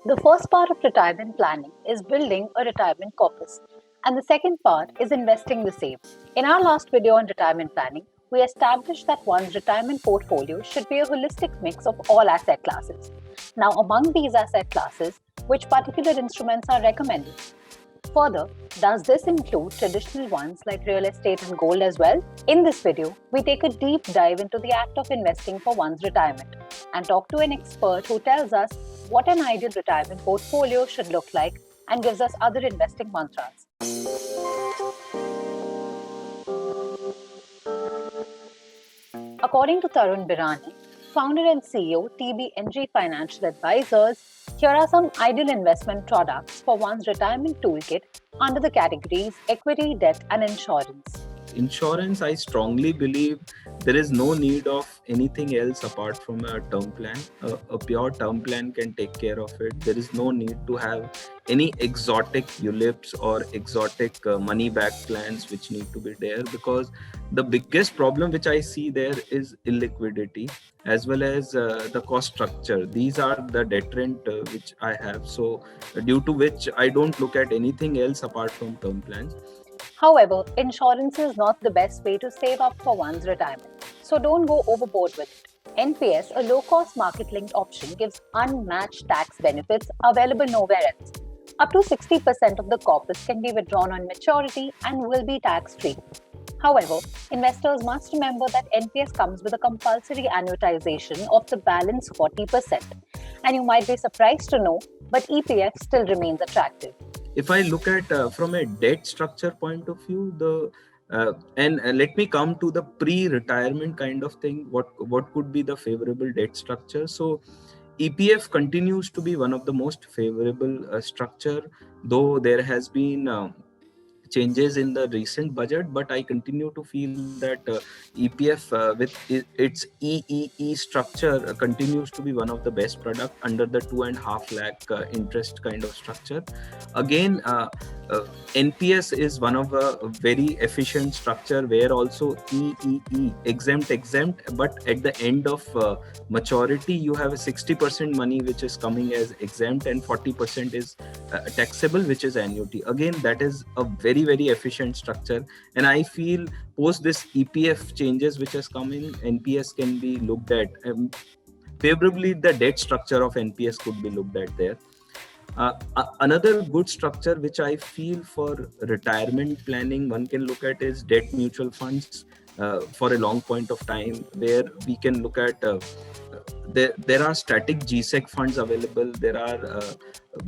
The first part of retirement planning is building a retirement corpus, and the second part is investing the same. In our last video on retirement planning, we established that one's retirement portfolio should be a holistic mix of all asset classes. Now, among these asset classes, which particular instruments are recommended? Further, does this include traditional ones like real estate and gold as well? In this video, we take a deep dive into the act of investing for one's retirement and talk to an expert who tells us what an ideal retirement portfolio should look like and gives us other investing mantras. According to Tarun Birani, founder and CEO, TBNG Financial Advisors, here are some ideal investment products for one's retirement toolkit under the categories equity, debt, and insurance. Insurance, I strongly believe there is no need of anything else apart from a term plan. A pure term plan can take care of it. There is no need to have any exotic ULIPs or exotic money-back plans which need to be there, because the biggest problem which I see there is illiquidity as well as the cost structure. These are the deterrent which I have. So due to which I don't look at anything else apart from term plans. However, insurance is not the best way to save up for one's retirement, so don't go overboard with it. NPS, a low-cost market-linked option, gives unmatched tax benefits available nowhere else. Up to 60% of the corpus can be withdrawn on maturity and will be tax-free. However, investors must remember that NPS comes with a compulsory annuitization of the balance 40%. And you might be surprised to know, but EPF still remains attractive. If I look at from a debt structure point of view, let me come to the pre-retirement kind of thing. What could be the favorable debt structure? So EPF continues to be one of the most favorable structure, though there has been changes in the recent budget, but I continue to feel that EPF with its EEE structure continues to be one of the best product under the 2.5 lakh interest kind of structure. Again, NPS is one of a very efficient structure where also EEE exempt, but at the end of maturity you have a 60% money which is coming as exempt and 40% is taxable, which is annuity. Again, that is a very efficient structure, and I feel post this EPF changes which has come in, NPS can be looked at favorably. The debt structure of NPS could be looked at there. Another good structure which I feel for retirement planning one can look at is debt mutual funds for a long point of time, where we can look at there are static GSEC funds available. There are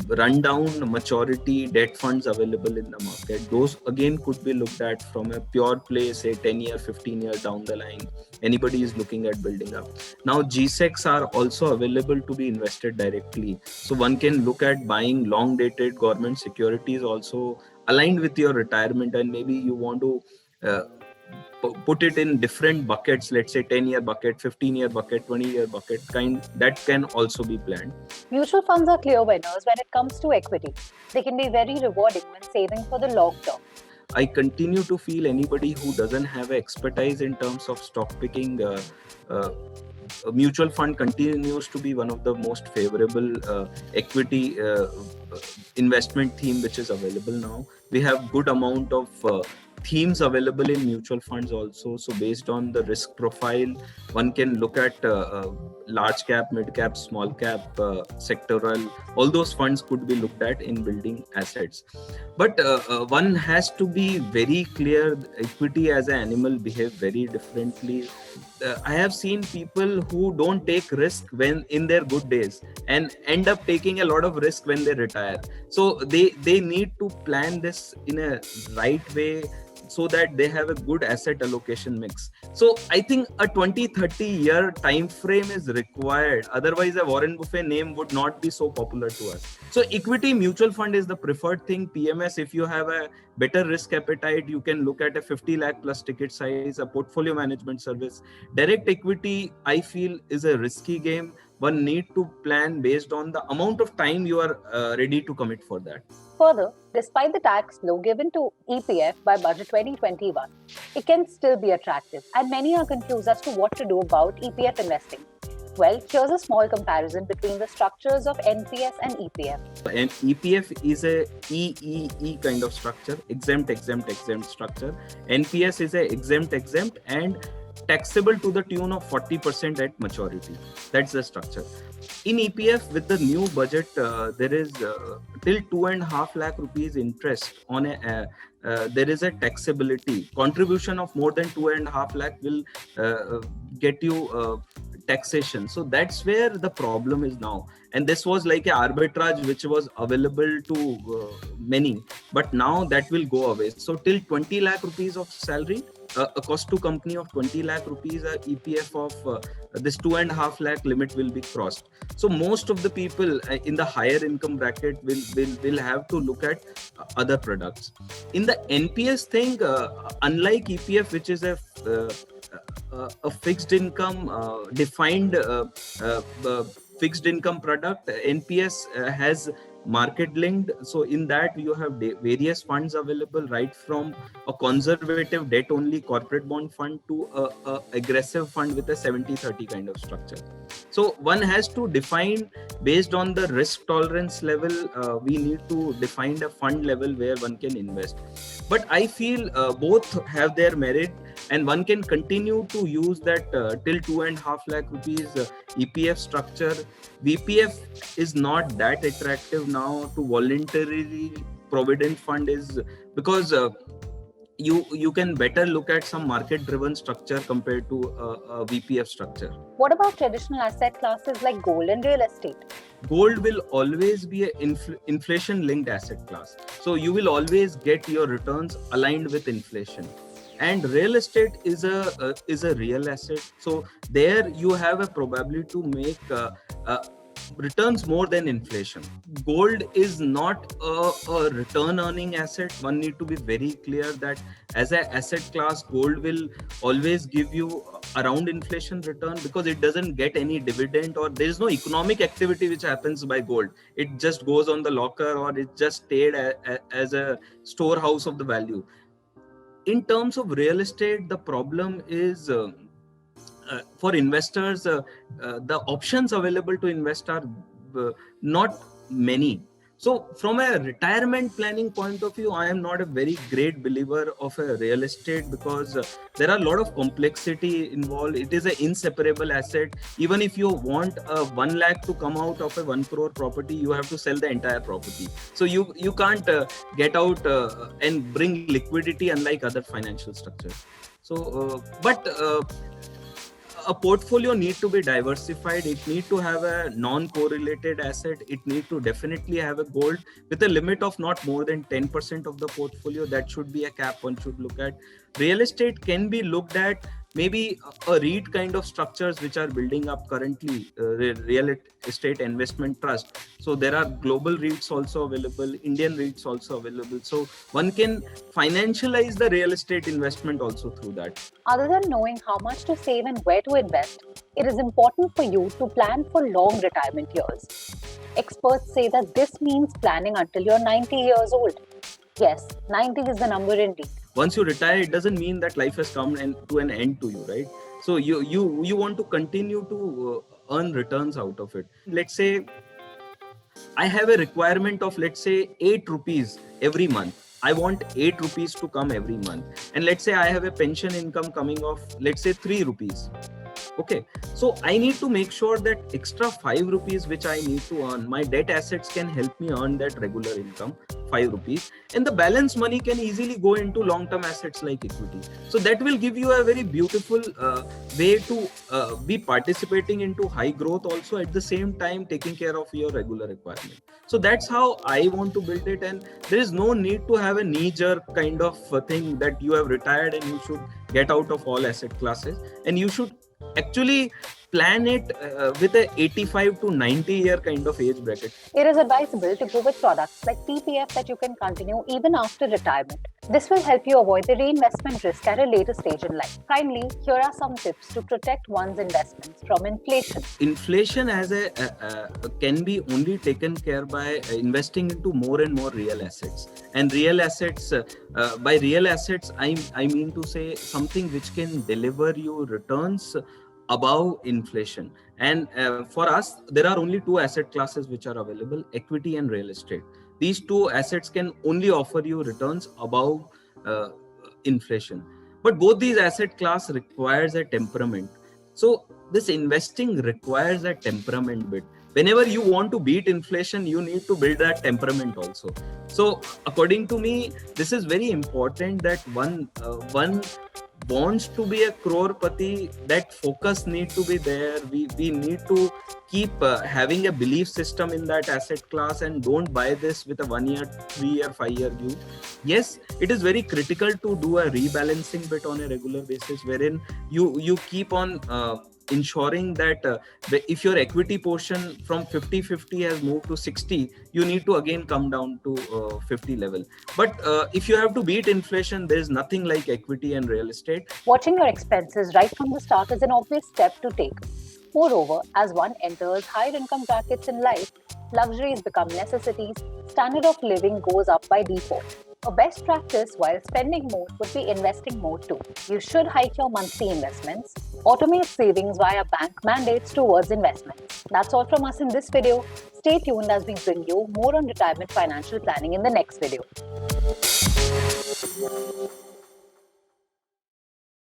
rundown maturity debt funds available in the market. Those again could be looked at from a pure play, say 10 year, 15 years down the line. Anybody is looking at building up. Now GSECs are also available to be invested directly. So one can look at buying long dated government securities also aligned with your retirement, and maybe you want to put it in different buckets, let's say 10-year bucket, 15-year bucket, 20-year bucket, that can also be planned. Mutual funds are clear winners when it comes to equity. They can be very rewarding when saving for the long term. I continue to feel anybody who doesn't have expertise in terms of stock picking, a mutual fund continues to be one of the most favorable equity investment theme which is available now. We have good amount of themes available in mutual funds also. So based on the risk profile, one can look at large cap, mid cap, small cap, sectoral. All those funds could be looked at in building assets. But one has to be very clear, equity as an animal behave very differently. I have seen people who don't take risk when in their good days and end up taking a lot of risk when they retire. So they need to plan this in a right way so that they have a good asset allocation mix. So I think a 20-30 year time frame is required. Otherwise, a Warren Buffett name would not be so popular to us. So equity mutual fund is the preferred thing. PMS, if you have a better risk appetite, you can look at a 50 lakh plus ticket size, a portfolio management service. Direct equity, I feel, is a risky game. One need to plan based on the amount of time you are ready to commit for that. Further, despite the tax law given to EPF by Budget 2021, it can still be attractive, and many are confused as to what to do about EPF investing. Well, here's a small comparison between the structures of NPS and EPF. And EPF is a EEE kind of structure, exempt structure. NPS is a exempt and taxable to the tune of 40% at maturity. That's the structure. In EPF, with the new budget, there is till 2.5 lakh rupees interest on a. There is a taxability. Contribution of more than 2.5 lakh will get you taxation. So that's where the problem is now. And this was like an arbitrage which was available to many, but now that will go away. So till 20 lakh rupees of salary, a cost to company of 20 lakh rupees, EPF of this 2.5 lakh limit will be crossed. So most of the people in the higher income bracket will have to look at other products. In the NPS thing, unlike EPF, which is a fixed income defined fixed income product, NPS has market linked. So in that you have various funds available, right from a conservative debt only corporate bond fund to a aggressive fund with a 70-30 kind of structure. So one has to define based on the risk tolerance level. We need to define a fund level where one can invest. But I feel both have their merit, and one can continue to use that till 2.5 lakh rupees EPF structure. VPF is not that attractive now to voluntarily provident fund, is because you can better look at some market driven structure compared to a VPF structure. What about traditional asset classes like gold and real estate? Gold will always be an inflation linked asset class. So you will always get your returns aligned with inflation. And real estate is a real asset. So there you have a probability to make returns more than inflation. Gold is not a return earning asset. One need to be very clear that as an asset class, gold will always give you around inflation return, because it doesn't get any dividend, or there is no economic activity which happens by gold. It just goes on the locker, or it just stayed as a storehouse of the value. In terms of real estate, the problem is for investors, the options available to invest are not many. So from a retirement planning point of view, I am not a very great believer of a real estate, because there are a lot of complexity involved. It is an inseparable asset. Even if you want 1 lakh to come out of a 1 crore property, you have to sell the entire property. So you can't get out and bring liquidity, unlike other financial structures. So, but a portfolio need to be diversified. It need to have a non-correlated asset. It need to definitely have a gold with a limit of not more than 10% of the portfolio. That should be a cap one should look at. Real estate can be looked at maybe a REIT kind of structures which are building up currently, real estate investment trust. So there are global REITs also available, Indian REITs also available. So one can financialize the real estate investment also through that. Other than knowing how much to save and where to invest, it is important for you to plan for long retirement years. Experts say that this means planning until you're 90 years old. Yes, 90 is the number indeed. Once you retire, it doesn't mean that life has come to an end to you, right? So you want to continue to earn returns out of it. Let's say I have a requirement of, let's say, 8 rupees every month. I want 8 rupees to come every month. And let's say I have a pension income coming of, let's say, 3 rupees. Okay, so I need to make sure that extra 5 rupees which I need to earn, my debt assets can help me earn that regular income, 5 rupees, and the balance money can easily go into long-term assets like equity. So that will give you a very beautiful way to be participating into high growth, also at the same time taking care of your regular requirement. So that's how I want to build it, and there is no need to have a knee-jerk kind of thing that you have retired and you should get out of all asset classes, and you should actually plan it with a 85 to 90 year kind of age bracket. It is advisable to go with products like PPF that you can continue even after retirement. This will help you avoid the reinvestment risk at a later stage in life. Finally, here are some tips to protect one's investments from inflation. Inflation as can be only taken care by investing into more and more real assets. And real assets, by real assets, I mean to say something which can deliver you returns above inflation. And for us, there are only two asset classes which are available: equity and real estate. These two assets can only offer you returns above inflation. But both these asset class requires a temperament. So this investing requires a temperament bit. Whenever you want to beat inflation, you need to build that temperament also. So according to me, this is very important that one wants to be a crorepati, that focus need to be there. We need to keep having a belief system in that asset class, and don't buy this with a 1 year, 3 year, 5 year view. Yes, it is very critical to do a rebalancing bit on a regular basis, wherein you keep on ensuring that if your equity portion from 50-50 has moved to 60, you need to again come down to 50 level. But if you have to beat inflation, there is nothing like equity and real estate. Watching your expenses right from the start is an obvious step to take. Moreover, as one enters higher income brackets in life, luxuries become necessities, standard of living goes up by default. A best practice while spending more would be investing more too. You should hike your monthly investments, automate savings via bank mandates towards investments. That's all from us in this video. Stay tuned as we bring you more on retirement financial planning in the next video.